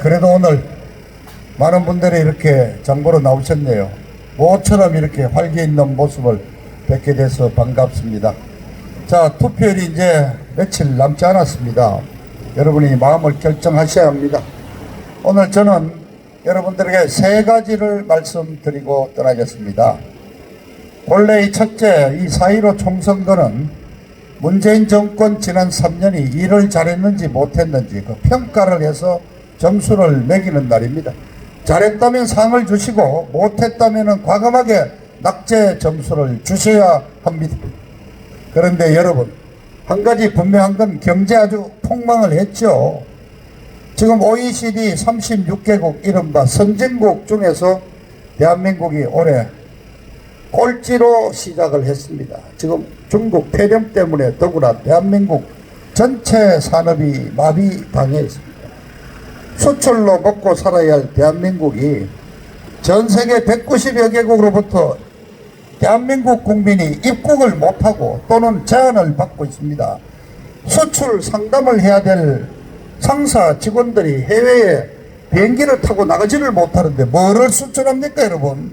그래도 오늘 많은 분들이 이렇게 장보러 나오셨네요. 모처럼 이렇게 활기 있는 모습을 뵙게 돼서 반갑습니다. 자, 투표일이 이제 며칠 남지 않았습니다. 여러분이 마음을 결정하셔야 합니다. 오늘 저는 여러분들에게 세 가지를 말씀드리고 떠나겠습니다. 본래 이 첫째, 이 4.15 총선거는 문재인 정권 지난 3년이 일을 잘했는지 못했는지 그 평가를 해서 점수를 매기는 날입니다. 잘했다면 상을 주시고 못했다면 과감하게 낙제 점수를 주셔야 합니다. 그런데 여러분, 한 가지 분명한 건 경제 아주 폭망을 했죠. 지금 OECD 36개국 이른바 선진국 중에서 대한민국이 올해 꼴찌로 시작을 했습니다. 지금 중국 폐렴 때문에 더구나 대한민국 전체 산업이 마비당해 있습니다. 수출로 먹고 살아야 할 대한민국이 전 세계 190여 개국으로부터 대한민국 국민이 입국을 못하고 또는 제한을 받고 있습니다. 수출 상담을 해야 될 상사 직원들이 해외에 비행기를 타고 나가지를 못하는데 뭐를 수출합니까, 여러분?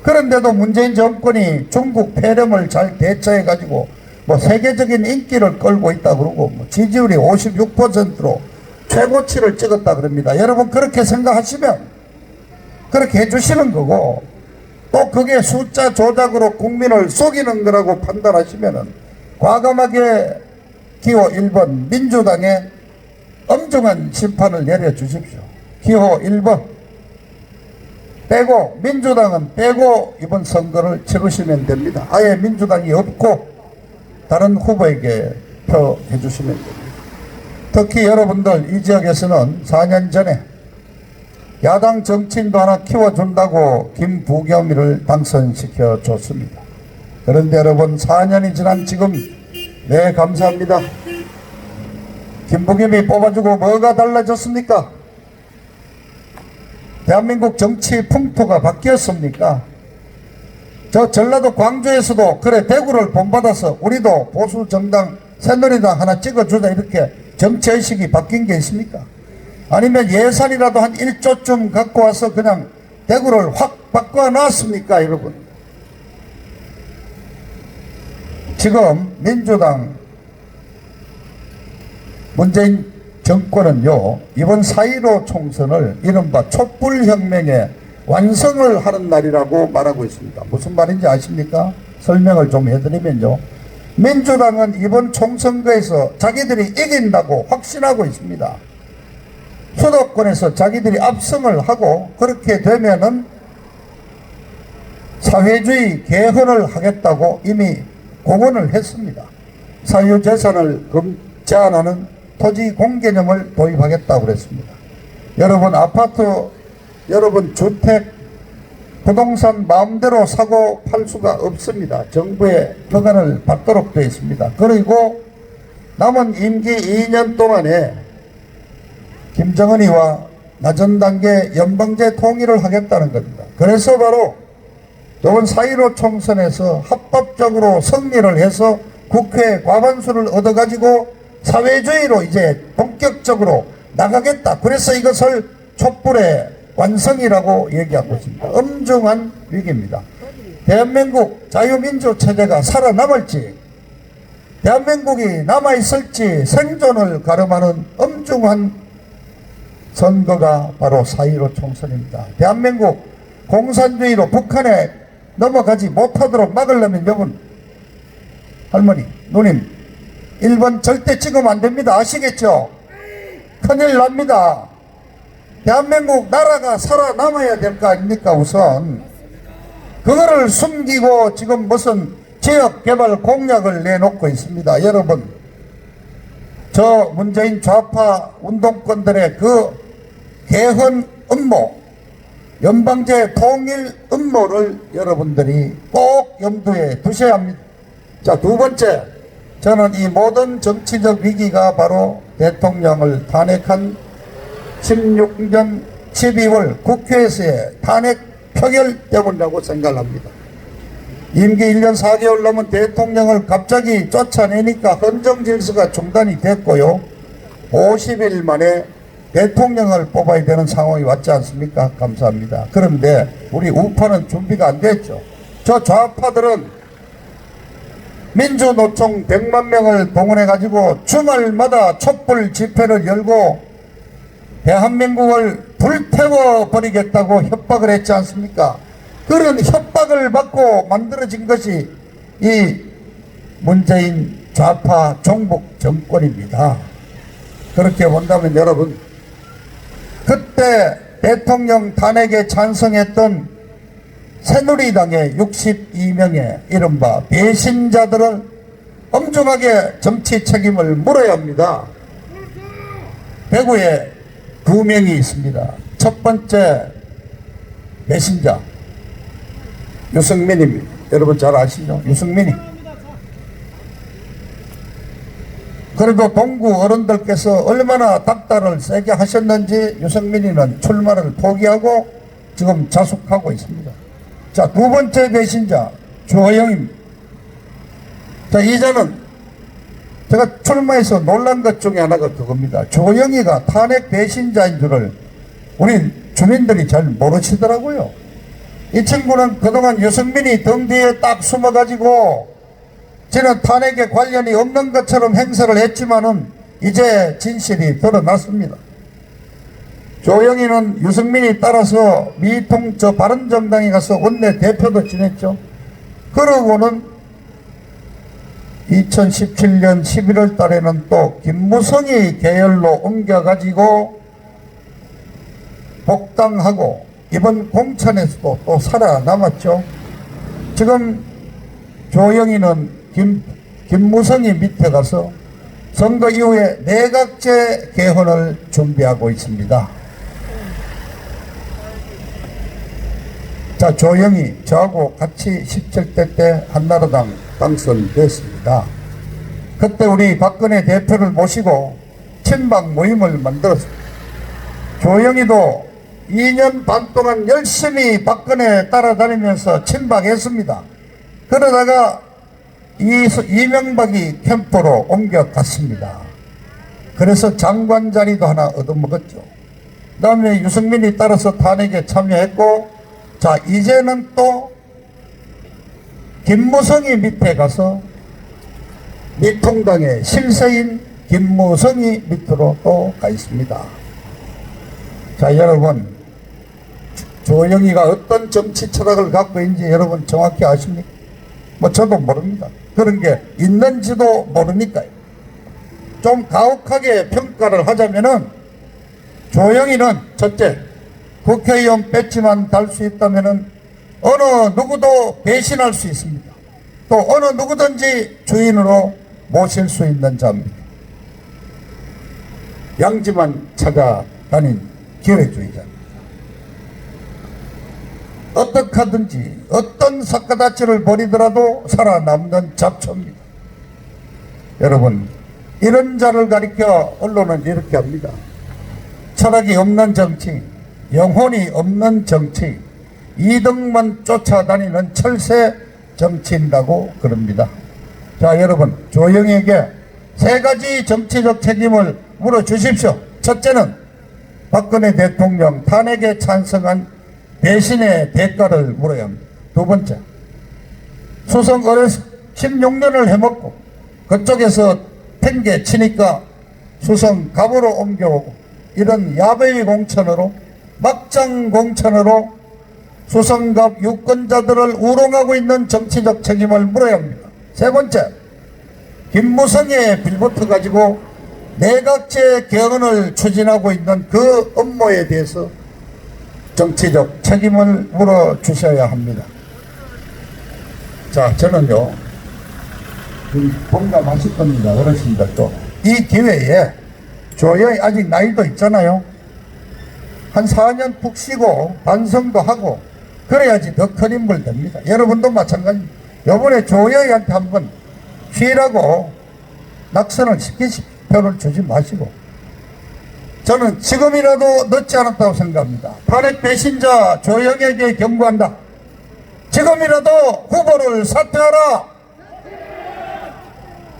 그런데도 문재인 정권이 중국 폐렴을 잘 대처해가지고 뭐 세계적인 인기를 끌고 있다 그러고 뭐 지지율이 56%로 최고치를 찍었다 그럽니다. 여러분, 그렇게 생각하시면 그렇게 해주시는 거고, 또 그게 숫자 조작으로 국민을 속이는 거라고 판단하시면은 과감하게 기호 1번 민주당에 엄중한 심판을 내려주십시오. 기호 1번 빼고, 민주당은 빼고 이번 선거를 치르시면 됩니다. 아예 민주당이 없고 다른 후보에게 표해 주시면 됩니다. 특히 여러분들 이 지역에서는 4년 전에 야당 정치인도 하나 키워준다고 김부겸이를 당선시켜 줬습니다. 그런데 여러분, 4년이 지난 지금 네, 감사합니다. 김부겸이 뽑아주고 뭐가 달라졌습니까? 대한민국 정치 풍토가 바뀌었습니까? 저 전라도 광주에서도 그래 대구를 본받아서 우리도 보수 정당 새누리당 하나 찍어주자 이렇게 정치의식이 바뀐 게 있습니까? 아니면 예산이라도 한 1조쯤 갖고 와서 그냥 대구를 확 바꿔놨습니까, 여러분? 지금 민주당 문재인 정권은요, 이번 4.15 총선을 이른바 촛불혁명의 완성을 하는 날이라고 말하고 있습니다. 무슨 말인지 아십니까? 설명을 좀 해드리면요, 민주당은 이번 총선거에서 자기들이 이긴다고 확신하고 있습니다. 수도권에서 자기들이 압승을 하고 그렇게 되면은 사회주의 개헌을 하겠다고 이미 공언을 했습니다. 사유재산을 제한하는 토지 공개념을 도입하겠다고 그랬습니다. 여러분, 아파트, 여러분 주택, 부동산 마음대로 사고 팔 수가 없습니다. 정부의 허가를 받도록 되어 있습니다. 그리고 남은 임기 2년 동안에 김정은이와 낮은 단계 연방제 통일을 하겠다는 겁니다. 그래서 바로 이번 4.15 총선에서 합법적으로 승리를 해서 국회 과반수를 얻어가지고 사회주의로 이제 본격적으로 나가겠다. 그래서 이것을 촛불의 완성이라고 얘기하고 있습니다. 엄중한 위기입니다. 대한민국 자유민주 체제가 살아남을지, 대한민국이 남아있을지 생존을 가름하는 엄중한 선거가 바로 4.15 총선입니다. 대한민국 공산주의로 북한에 넘어가지 못하도록 막으려면 여러분, 할머니, 누님, 1번 절대 찍으면 안 됩니다. 아시겠죠? 큰일 납니다. 대한민국 나라가 살아남아야 될 거 아닙니까? 우선 그거를 숨기고 지금 무슨 지역개발 공약을 내놓고 있습니다. 여러분, 저 문재인 좌파 운동권들의 그 개헌 음모, 연방제 통일 음모를 여러분들이 꼭 염두에 두셔야 합니다. 자, 두 번째, 저는 이 모든 정치적 위기가 바로 대통령을 탄핵한 16년 12월 국회에서의 탄핵 표결 때문이라고 생각합니다. 임기 1년 4개월 넘은 대통령을 갑자기 쫓아내니까 헌정질서가 중단이 됐고요, 50일 만에 대통령을 뽑아야 되는 상황이 왔지 않습니까? 감사합니다. 그런데 우리 우파는 준비가 안 됐죠. 저 좌파들은 민주노총 100만 명을 동원해가지고 주말마다 촛불 집회를 열고 대한민국을 불태워 버리겠다고 협박을 했지 않습니까? 그런 협박을 받고 만들어진 것이 이 문재인 좌파 종북 정권입니다. 그렇게 본다면 여러분, 그때 대통령 탄핵에 찬성했던 새누리당의 62명의 이른바 배신자들을 엄중하게 정치 책임을 물어야 합니다. 대구에 2명이 있습니다. 첫 번째 배신자 유승민입니다. 여러분 잘 아시죠? 유승민이. 그래도 동구 어른들께서 얼마나 닥달을 세게 하셨는지 유승민이는 출마를 포기하고 지금 자숙하고 있습니다. 자, 두 번째 배신자 주호영입니다. 자, 이제는 제가 출마해서 놀란 것 중에 하나가 그겁니다. 주호영이가 탄핵 배신자인 줄을 우리 주민들이 잘 모르시더라고요. 이 친구는 그동안 유승민이 등 뒤에 딱 숨어가지고 저는 탄핵에 관련이 없는 것처럼 행세를 했지만은 이제 진실이 드러났습니다. 조영희는 유승민이 따라서 미통 저 바른정당에 가서 원내 대표도 지냈죠. 그러고는 2017년 11월 달에는 또 김무성이 계열로 옮겨가지고 복당하고 이번 공천에서도 또 살아남았죠. 지금 조영희는 김무성이 밑에 가서 선거 이후에 내각제 개헌을 준비하고 있습니다. 자, 조영희 저하고 같이 17대 때 한나라당 당선됐습니다. 그때 우리 박근혜 대표를 모시고 친박 모임을 만들었습니다. 조영희도 2년 반 동안 열심히 박근혜 따라다니면서 친박했습니다. 그러다가 이명박이 캠프로 옮겨갔습니다. 그래서 장관 자리도 하나 얻어먹었죠. 그 다음에 유승민이 따라서 탄핵에 참여했고, 자, 이제는 또 김무성이 밑에 가서 미통당의 실세인 김무성이 밑으로 또 가 있습니다. 자, 여러분, 조영희가 어떤 정치 철학을 갖고 있는지 여러분 정확히 아십니까? 뭐 저도 모릅니다. 그런 게 있는지도 모르니까요. 좀 가혹하게 평가를 하자면은 조영희는 첫째, 국회의원 배지만 달 수 있다면은 어느 누구도 배신할 수 있습니다. 또 어느 누구든지 주인으로 모실 수 있는 자입니다. 양지만 찾아다닌 기회주의자입니다. 어떻게 하든지 어떤 삿가닥치를 벌이더라도 살아남는 잡초입니다. 여러분, 이런 자를 가리켜 언론은 이렇게 합니다. 철학이 없는 정치, 영혼이 없는 정치, 이득만 쫓아다니는 철새 정치인다고 그럽니다. 자, 여러분, 조영희에게 세 가지 정치적 책임을 물어주십시오. 첫째는 박근혜 대통령 탄핵에 찬성한 배신의 대가를 물어야 합니다. 두 번째, 수성 어려서 16년을 해먹고 그쪽에서 팽개 치니까 수성 갑으로 옮겨오고 이런 야베이 공천으로 막장 공천으로 수성갑 유권자들을 우롱하고 있는 정치적 책임을 물어야 합니다. 세 번째, 김무성에 빌붙어 가지고 내각제 개헌을 추진하고 있는 그 업무에 대해서 정치적 책임을 물어주셔야 합니다. 자, 저는요, 공감하실 겁니다. 어르신들도. 이 기회에 조영희 아직 나이도 있잖아요. 한 4년 푹 쉬고 반성도 하고 그래야지 더 큰 인물 됩니다. 여러분도 마찬가지입니다. 이번에 조영희한테 한번 쉬라고 낙선을 시키십시오. 표를 주지 마시고. 저는 지금이라도 늦지 않았다고 생각합니다. 탄핵 배신자 조영희에게 경고한다. 지금이라도 후보를 사퇴하라.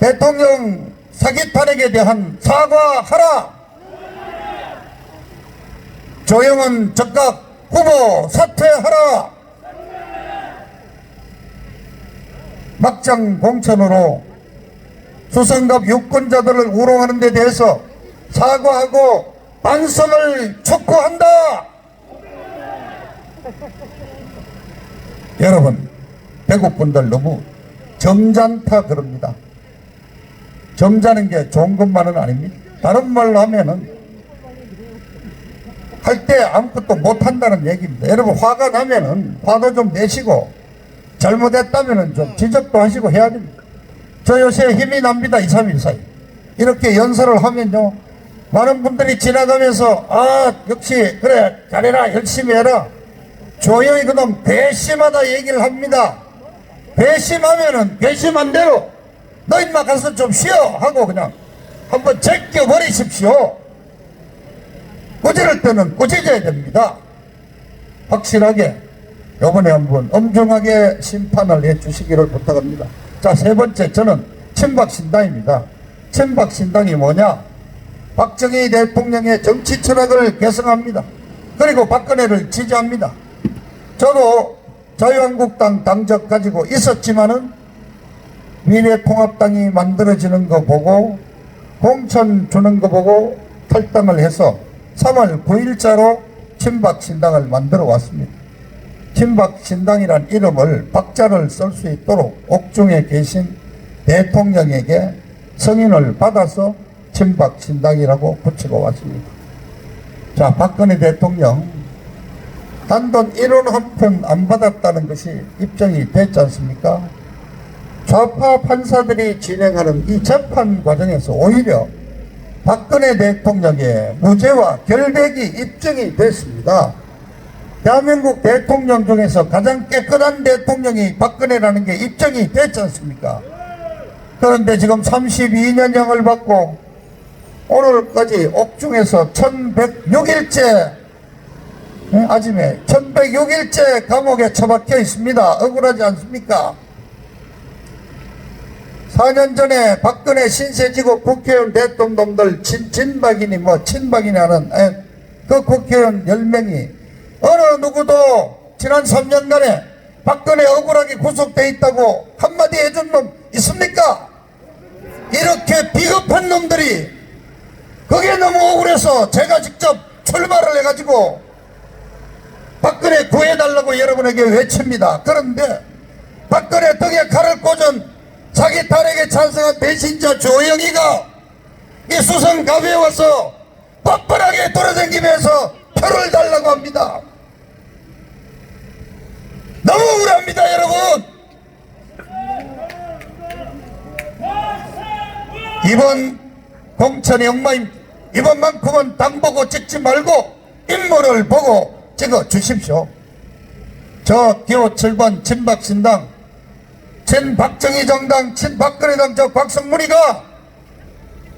대통령 사기 탄핵에 대한 사과하라. 조영은 즉각 후보 사퇴하라. 막장 공천으로 수성갑 유권자들을 우롱하는 데 대해서 사과하고 반성을 촉구한다. 여러분, 대구분들 너무 점잖다 그럽니다. 점잖은 게 좋은 것만은 아닙니다. 다른 말로 하면은 할 때 아무것도 못한다는 얘기입니다. 여러분, 화가 나면은 화도 좀 내시고 잘못했다면은 좀 지적도 하시고 해야 됩니다. 저 요새 힘이 납니다. 2, 3일 사이 이렇게 연설을 하면요, 많은 분들이 지나가면서 아 역시 그래 잘해라 열심히 해라. 조용히 그놈 괘씸하다 얘기를 합니다. 괘씸하면은 괘씸한 대로 너 인마 가서 좀 쉬어 하고 그냥 한번 제껴버리십시오. 꾸짖을 때는 꾸짖어야 됩니다. 확실하게 이번에 한번 엄중하게 심판을 해주시기를 부탁합니다. 자, 세 번째, 저는 친박신당입니다. 친박신당이 뭐냐? 박정희 대통령의 정치 철학을 계승합니다. 그리고 박근혜를 지지합니다. 저도 자유한국당 당적 가지고 있었지만은 미래통합당이 만들어지는 거 보고 공천 주는 거 보고 탈당을 해서 3월 9일자로 친박신당을 만들어 왔습니다. 친박신당이란 이름을 박자를 쓸 수 있도록 옥중에 계신 대통령에게 승인을 받아서 친박신당이라고 붙이고 왔습니다. 자, 박근혜 대통령 단돈 1원 한 푼 안 받았다는 것이 입증이 됐지 않습니까? 좌파 판사들이 진행하는 이 재판 과정에서 오히려 박근혜 대통령의 무죄와 결백이 입증이 됐습니다. 대한민국 대통령 중에서 가장 깨끗한 대통령이 박근혜라는 게 입증이 됐지 않습니까? 그런데 지금 32년형을 받고 오늘까지 옥중에서 1106일째 아침에 1106일째 감옥에 처박혀 있습니다. 억울하지 않습니까? 4년 전에 박근혜 신세지구 국회의원 대통령들 친박이니 뭐 친박이니 하는 그 국회의원 10명이 어느 누구도 지난 3년간에 박근혜 억울하게 구속돼 있다고 한마디 해준 놈 있습니까? 이렇게 비겁한 놈들이 그게 너무 억울해서 제가 직접 출마를 해가지고 박근혜 구해달라고 여러분에게 외칩니다. 그런데 박근혜 등에 칼을 꽂은 자기 딸에게 찬성한 배신자 조영이가 이 수성갑에 와서 뻔뻔하게 돌아다니면서 표를 달라고 합니다. 너무 억울합니다, 여러분. 이번 공천이 엉망입니다. 이번만큼은 당 보고 찍지 말고 인물을 보고 찍어 주십시오. 저 기호 7번 친박신당, 친박정희 정당, 친박근혜 당 저 곽성문이가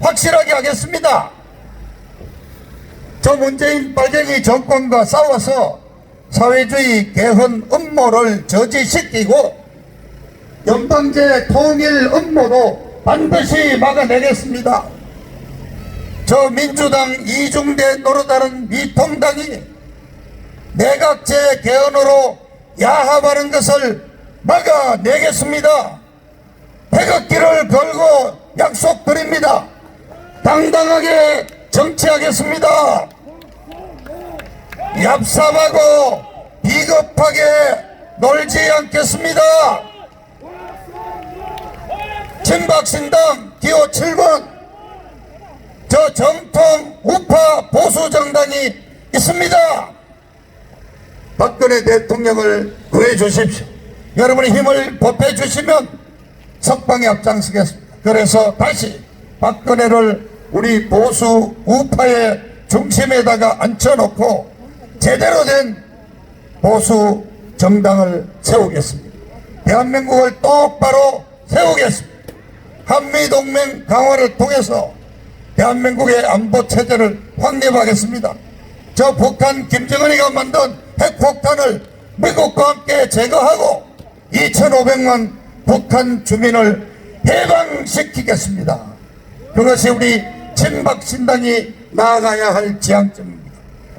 확실하게 하겠습니다. 저 문재인 빨갱이 정권과 싸워서 사회주의 개헌 음모를 저지시키고 연방제 통일 음모도 반드시 막아내겠습니다. 저 민주당 이중대 노릇하는 미통당이 내각제 개헌으로 야합하는 것을 막아내겠습니다. 태극기를 걸고 약속드립니다. 당당하게 정치하겠습니다. 얍삽하고 비겁하게 놀지 않겠습니다. 친박신당 기호 7번 저 정통 우파 보수정당이 있습니다. 박근혜 대통령을 구해주십시오. 여러분의 힘을 보태주시면 석방에 앞장서겠습니다. 그래서 다시 박근혜를 우리 보수 우파의 중심에다가 앉혀놓고 제대로 된 보수 정당을 세우겠습니다. 대한민국을 똑바로 세우겠습니다. 한미동맹 강화를 통해서 대한민국의 안보체제를 확립하겠습니다. 저 북한 김정은이가 만든 핵폭탄을 미국과 함께 제거하고 2,500만 북한 주민을 해방시키겠습니다. 그것이 우리 친박신당이 나아가야 할 지향점입니다.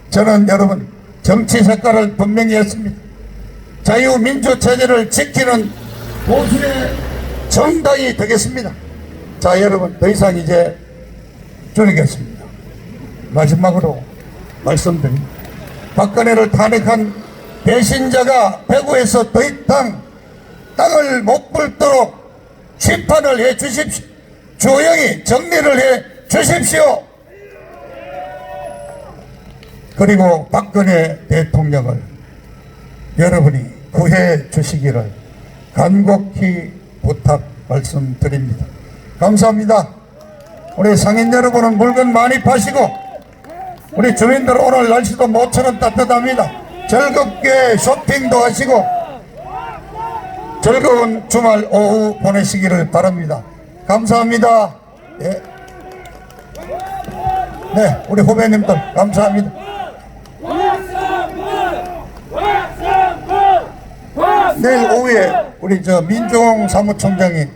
저는 여러분 정치 색깔을 분명히 했습니다. 자유민주체제를 지키는 보수의 정당이 되겠습니다. 자, 여러분 더 이상 이제 줄이겠습니다. 마지막으로 말씀드립니다. 박근혜를 탄핵한 배신자가 배구에서 더 이상 땅을 못 굴도록 심판을 해 주십시오. 조용히 정리를 해 주십시오. 그리고 박근혜 대통령을 여러분이 구해 주시기를 간곡히 부탁 말씀드립니다. 감사합니다. 우리 상인 여러분은 물건 많이 파시고 우리 주민들 오늘 날씨도 모처럼 따뜻합니다. 즐겁게 쇼핑도 하시고 즐거운 주말 오후 보내시기를 바랍니다. 감사합니다. 예. 네, 우리 후배님들 감사합니다. 내일 오후에 우리 민종 사무총장이